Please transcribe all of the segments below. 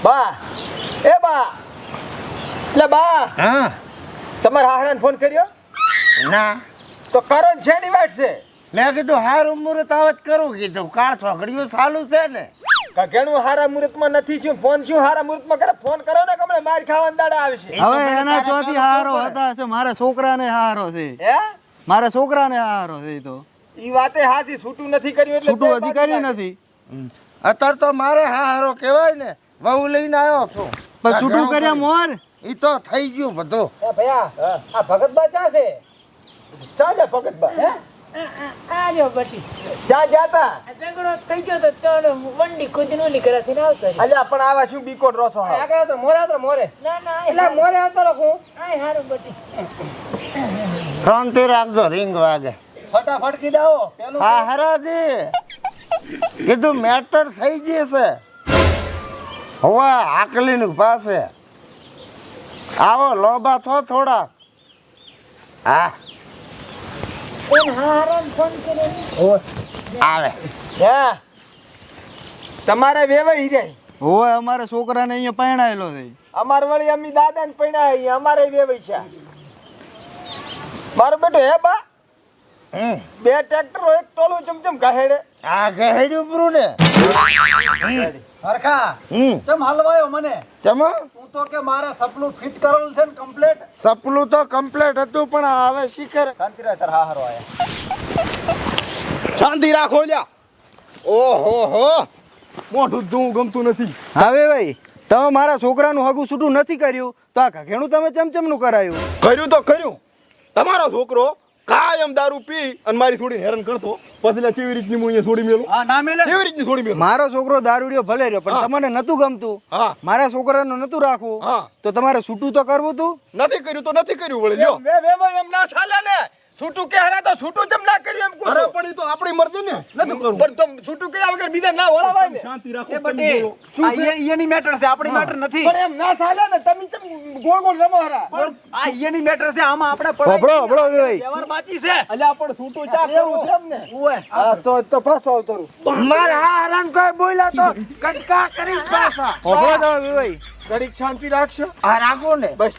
બા એ બા લે બા હા તમારા હાહરાને ફોન કર્યો ના તો કરો ને છેની વાત છે મેં કીધું હારું મુહૂર્ત આવત કરું કીધું કાળ છોકરીઓ ચાલુ છે ને ઘણું હારા મુહૂર્તમાં નથી છું ફોન શું હારા મુહૂર્તમાં કરે ફોન કરો ને કમળે માર ખાવાના દાડા આવશે હવે એના ચોથી હારો હતા છે મારા છોકરાને હારો છે હે મારા છોકરાને હારો છે ઈ તો ઈ વાતે હાસી છૂટું નથી કર્યું એટલે છૂટું હજી કર્યું નથી અત્યારે તો મારે હારો કહેવાય ને વહુ લઈને આવ્યો છું પણ છૂટું કર્યા મોર ઈ તો થઈ ગયું બધું એ ભૈયા આ ભગતબા ચા છે ચા જા ભગતબા હે આજો બટી ચા જાતા ઝઘડો થઈ ગયો તો તણ વંડી ખુદનો લીકરાથી ના આવતો અલ્યા પણ આવા શું બીકોટ રોસો હા આગળ તો મોરે ના એટલે મોરે આવતો રાખું આય હારું બટી શાંતિ રાખજો રીંગ વાગે ફટાફટ કી દાઓ પેલું હા હરાજી કીધું મેટર થઈ ગઈ છે હવે આકલી પાસે આવો લોબા થો થોડા હા કોણ હારાન ફોન કર્યો આવે હે તમારે વેવાઈ જાય હોય અમારા છોકરાને અહીંયા પરણાયેલો છે અમાર વળી અમી દાદાને પૈણા અમારે વેવાઈ છે મારો બેટો હે બા બે ટ્રેક્ટરો એક ટોલું ચમચમ ગહેડે આ ગહેડ્યું પૂરું ને હરખા હમ ચમ હલવાયો મને ચમો તું તો કે મારે સપનું ફિટ કરેલું છે ને કમ્પ્લીટ સપનું તો કમ્પ્લીટ હતું પણ હવે શીખર શાંતિ રહે તાર હારો આયા શાંતિ રાખો લ્યા ઓહો હો મોઢું ધૂ ગમતું નથી હવે ભાઈ તમે મારા છોકરાનું હગું છૂટું નથી કર્યું તો આ ઘેણું તમે ચમચમનું કરાયું કર્યું તો કર્યું તમારો છોકરો કાયમ દારૂ પી અને મારી છોડીને હેરાન કરતો પછી કેવી રીતની હું અહીંયા છોડી મેલું હા ના મેલે કેવી રીતની છોડી મેલું મારો છોકરો દારૂડિયો ભલે રહ્યો પણ તમને નતું ગમતું હા મારા છોકરાનું નતું રાખવું હા તો તમારે છૂટું તો કરવું તું નથી કર્યું તો નથી કર્યું વળી લ્યો વે વે એમ ના ચાલે ને છૂટું કે હરા તો છૂટું જેમ ના કર્યું એમ અરે કહું પણ ઈ તો આપણી મરજી ને નથી કરવું પણ તો છૂટું કર્યા વગર બીજા ના વળાવાય ને શાંતિ રાખો એ બટી આ ઈયની મેટર છે આપણી મેટર નથી પણ એમ ના ચાલે ને તમે ચમ ગોળ ગોળ રમો હરા આ ઈયની મેટર છે આમાં આપણે હોભળો હોભળો ભાઈ વ્યવહાર બાકી છે અલ્યા પણ છૂટું ચા કરવું છે એમ ને ઓય હા તો પાછો આવતરું મારા હારાન કોઈ બોલ્યા તો કટકા કરીશ પાછા હોભળો તમે ભાઈ ઘડીક શાંતિ રાખશો આ રાખો ને બસ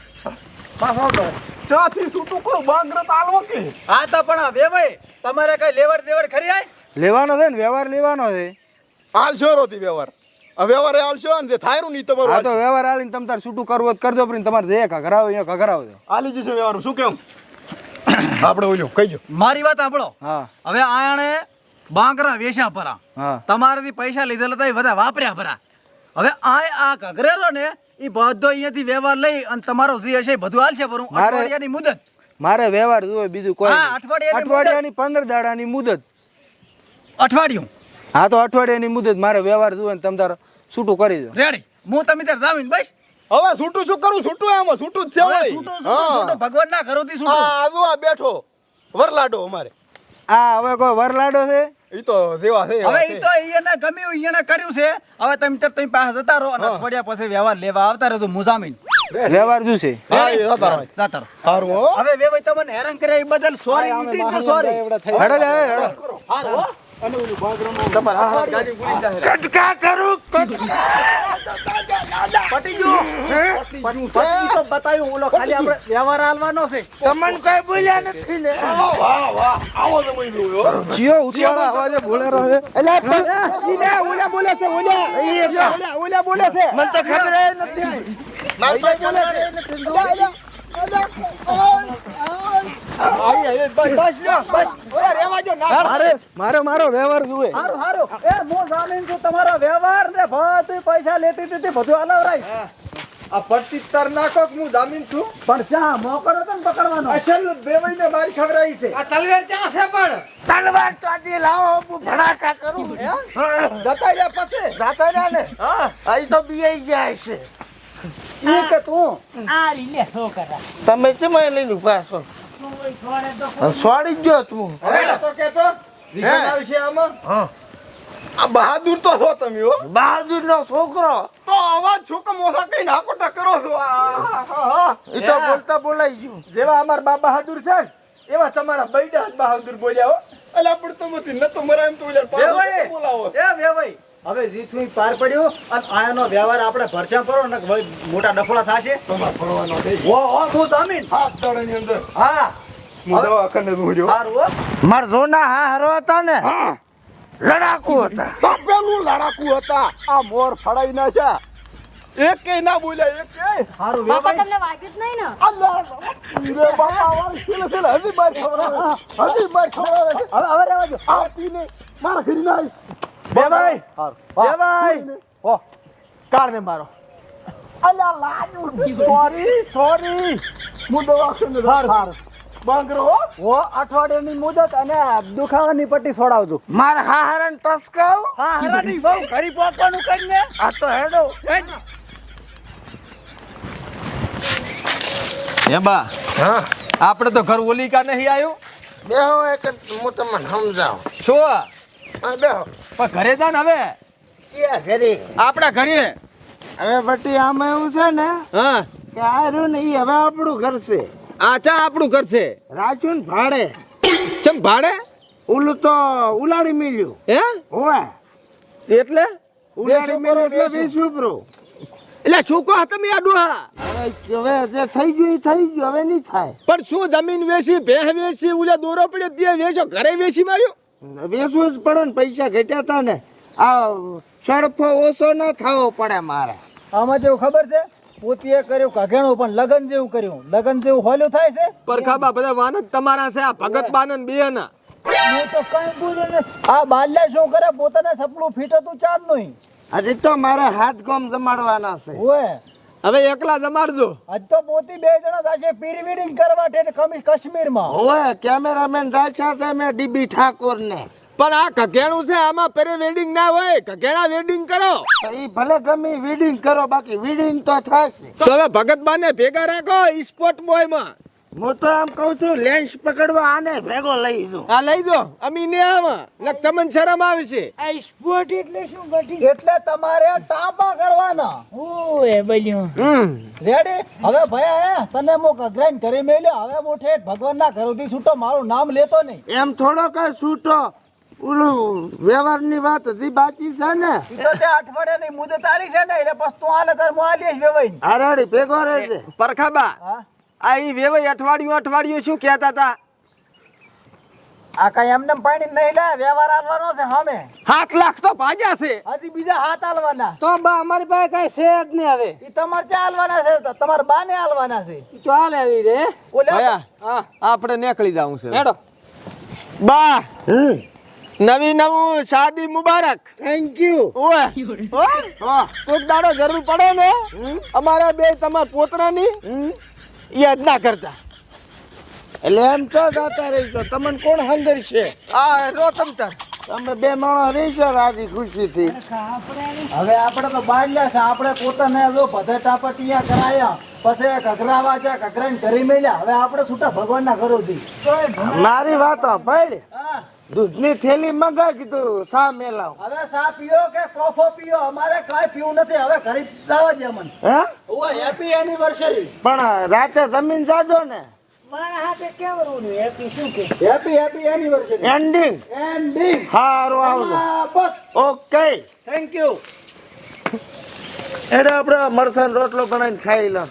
પાછો આવતો ચાથી છૂટું કરું બાંગરત આલવો કે હા તો પણ હવે ભાઈ તમારે કઈ લેવડ દેવડ ખરી આય લેવાનો છે ને વ્યવહાર લેવાનો છે આલશો રોતી વ્યવહાર આ વ્યવહાર આલશો ને જે થાયરું નહીં હા તમારું તો વ્યવહાર આલીને તમે તાર છૂટું કરવું હોય તો કરજો પણ તમારે જે ઘઘરાવો અહીંયા ઘઘરાવજો આલી જશે વ્યવહાર શું કેમ આપણે ઓલ્યો કહીજો મારી વાત સાંભળો હા હવે આણે બાંકરા વેશા પરા હા તમારાથી પૈસા લીધેલા હતા એ બધા વાપર્યા પરા હવે આ ઘઘરેરો ને એ બધો અહીંયાથી વ્યવહાર લઈ અને તમારો જે હશે એ બધું હાલશે પર અઠવાડિયાની મુદત મારે વ્યવહાર જોવે બીજું કોઈ હા, નહીં. અઠવાડિયાની અઠવાડિયાની 15 દાડાની મુદત અઠવાડિયું હા તો અઠવાડિયાની મુદત મારે વ્યવહાર જોવે ને તમે તાર છૂટું કરી દો રેડી હું તમે ત્યાં જામીન બસ હવે છૂટું શું કરું છૂટું આમાં છૂટું જ છે હવે વળી. છૂટું હા. છૂટું ભગવાન ના કરોથી હા છૂટું આવો આ બેઠો વરલાડો અમારે આ હવે કોઈ વરલાડો છે ઈ તો જેવા છે હવે ઈ તો ઈયને ગમ્યું ઈયને કર્યું છે હવે તમે પાસે જતા રહો અને અઠવાડિયા પછી વ્યવહાર લેવા આવતા રહો હું જામીન વ્યવહાર જોશે હા એ જતા રહો. જાતા રહો સારું હો હવે વેવાઈ તમને હેરાન કર્યા એ બદલ સોરી સોરી હેડો લે હેડો કટકા કરું પટી ગયું પટી તો બતાવ્યું ઓલો ખાલી આપણે વ્યવહાર હાલવાનો છે તમને કોઈ બોલ્યા નથી ને વાહ વાહ આવો સમય લ્યો હો. જીઓ ઉતવાળા અવાજે બોલેરો છે ઓલા બોલે છે ઓલા બોલે છે મને તો ખબર જ નથી મારો વ્યવહાર જોવે હું જામીન છું તમારો વ્યવહાર ને બધું પૈસા લેતી હતી બધું હલાવરાય આ પટ્ટી તર નાખો હું જામીન છું પણ ચા મોકરો તો પકડવાનો અસલ બેવાઈને મારી ખબરાઈ છે આ તલવાર ચા છે પણ તલવાર ચાજી લાવો હું ભડાકા કરું જતા રહ્યા પછી જાતો રહ્યા ને હા અહીં તો બીઆઈ જાય છે ઈ કે તું આ લીલે છોકરા તમે કેમ લઈને પાછો સોડી જ ગયો તું હવે તો કેતો જીવન આવશે આમાં હા આ બહાદુર તો છો તમે હો બહાદુર નો છોકરો તો અવાજ છોકરા મોઢા કઈ નાકોટા કરો છો એ તો બોલતા બોલાઈ ગયું જેવા અમાર બાપ બહાદુર છે એવા તમારા બૈડા જ બહાદુર બોલ્યા હો. અલા પણ તો મતી ન તો મરા એમ તો યાર વેવાઈ, બોલાવો. એ વેવાઈ, હવે જીતનું પાર પડ્યું અને આયાનો વ્યવહાર આપણે ભરસા કરો ને મોટા ડફોડા થાશે. તમાર પડવાનો દે. ઓ હું જામીન. હાથ દાડાની અંદર હા હું દવાખાને હું જો. સારું હો. મારા જોના હારો હતા ને હા લડાકુ હતા. તો પેલું લડાકુ હતા. આ મોર ફડાઈ નાખ્યા. એકેય ના બોલ્યા એકેય. સારું બાપા વેવાઈ. તમને વાગ્યું જ નહીં ને? અલ્લા રે બાપા વાળ છેલે છેલે હજી માર ખવડાવે. હજી માર ખવડાવે. હવે રહેવા દો. આ પીને મારા ઘરી ના આવી. વેવાઈ, હારું. વેવાઈ. ઓ કારને મારો. અલ્લા લાગ્યું. સોરી. હું દવાખાને સારું. બાંગરો ઓ અઠવાડિયાની મુદત અને દુખાવાની પટ્ટી છોડાવજો. મારા હાહરણ ટસકાવ. હા હરાની બહુ ઘરી પહોંચવાનું કરીને. આ તો હેડો. હે બા હા આપણે તો ઘર ઓલી કા નહીં આવ્યું બેહો એક હું તમને સમજાવું. શું હા બેહો. પણ ઘરે જા ને હવે ક્યાં ઘરે? આપણા ઘરે. હવે બટી આમાં એવું છે ને હા કે આ રહ્યું ને ઈ હવે આપણું ઘર છે. આ ચા આપણું ઘર છે. રાખ્યું ને ભાડે. ચમ ભાડે ઓલું તો ઉલાડી મિલ્યું. હે હોવે એટલે ઉલાડી મિલ્યું એટલે વેચવું પરો. એટલે શું કહો તમે આ ડોહા હવે જે થઈ ગયું ઈ થઈ ગયું, હવે નહીં થાય. પણ શું જમીન વેચી ભેહ વેચી ઉલે દોરો પડ્યો તે વેચો ઘરે વેચી માર્યો. વેચવું જ પડે ને, પૈસા ઘટ્યા હતા ને. આ સડફો ઓછો ન થવો પડે મારે. આમાં જેવું ખબર છે, પોતીએ કર્યું કઘેણું પણ લગન જેવું કર્યું. લગન જેવું હોલું થાય છે. પરખાબા બધા વાન જ તમારા છે. આ ભગત બાનન બે ના હું તો કઈ બોલ્યો ને. આ બાદલા શું કરે, પોતાને સપનું ફીટ હતું ચાર નું. હજી તો મારે હાથ ગોમ જમાડવાના છે. ઓય હવે એકલા જમાડજો. આજ તો પોતી બે જણા થશે પ્રી વેડિંગ કરવા છે કાશ્મીરમાં. હોવે કેમેરામેન રાખ્યા છે મેં ડીબી ઠાકોર ને. પણ આ કઘેણું છે, આમાં પેરે વેડિંગ ના હોય. કઘેણા વેડિંગ કરો ઈ ભલે ગમે વીડિંગ કરો, બાકી વીડિંગ તો થશે. તો હવે ભગત બાને ભેગા રાખો સ્પોર્ટ બોય માં. હું તો આમ કઉ છું લેન્સ પકડવા આને ભેગો લઈ જો. આ લઈ દો અમી ને આમાં નક તમને શરમ આવે છે. આ સ્પોર્ટ એટલે શું બટી? એટલે તમારે ટાપા કરવાના. ઓય બલ્યું. રેડી? હવે ભયા તને મો ગ્રાઇન્ડ કરી મેલ્યો. હવે હું ઠેઠ ભગવાનના ઘરોથી છૂટો, મારું નામ લેતો નહીં. એમ થોડો કઈ છૂટો. ઓલું વ્યવહારની વાત હજી બાકી છે ને. ઈ તો તે અઠવાડિયાની મુદત તારી છે ને, એટલે બસ તું આલે તાર હું આલીશ વેવાઈ. આરાડી ભેગો રહેજે. પરખાબા હા આ ઈ વેવાઈ અઠવાડિયું શું કહેતા હતા? આ કઈ એમને પાણી નહીં લે, વ્યવહાર આલવાનો છે સામે. 7 લાખ તો ભાગ્યા છે. હજી બીજા હાથ આલવાના. તો બા અમારી પાસે કઈ છે જ નહીં હવે. ઈ તમારે ચા આલવાના છે, તમારા બાને આલવાના છે. તો હાલ આવી રે. ઓલા ભયા આપણે નીકળી જાવું છે. હેડો બા નવું શાદી મુબારક. Thank you. ઓય ઓય કોક દાડો જરૂર પડે ને અમારા બે તમાર પોતરાની યાદ ના કરતા. એટલે એમ તો જાતા રહીશો. તમને કોણ હંગર છે? આ રો તમતાર તમે બે માણસ રહીશો રાજી ખુશીથી. હવે આપણે તો બાળ્યા છે, આપણે પોતાને જો બધે ટાપટિયા કરાયા, પછી ઘઘરાવા છે, ઘઘરાઈને ઘરી મેલ્યા. હવે આપણે છૂટા ભગવાનના ઘરોથી. મારી વાતો ભાઈ હા દૂધની થેલી મંગાવી કીધું સા મેલાવ. હવે સા પીઓ કે કોફો પીઓ, અમારે કાંઈ પીવું નથી. હવે ઘરે જવા દે અમને. હે ઓય હેપી એનિવર્સરી. પણ રાતે જમીન જાજો ને. મારા હાથે કેવરું ને હેપી શું કે? Happy anniversary. Ending ending. સારું આવજો. બસ ઓકે થેન્ક યુ. એટલે આપણે મરસાનો રોટલો બનાવીને ખાઈ લો.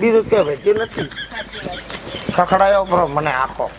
બીજું કે ભાઈ નથી ખખડાયો બરો મને આખો.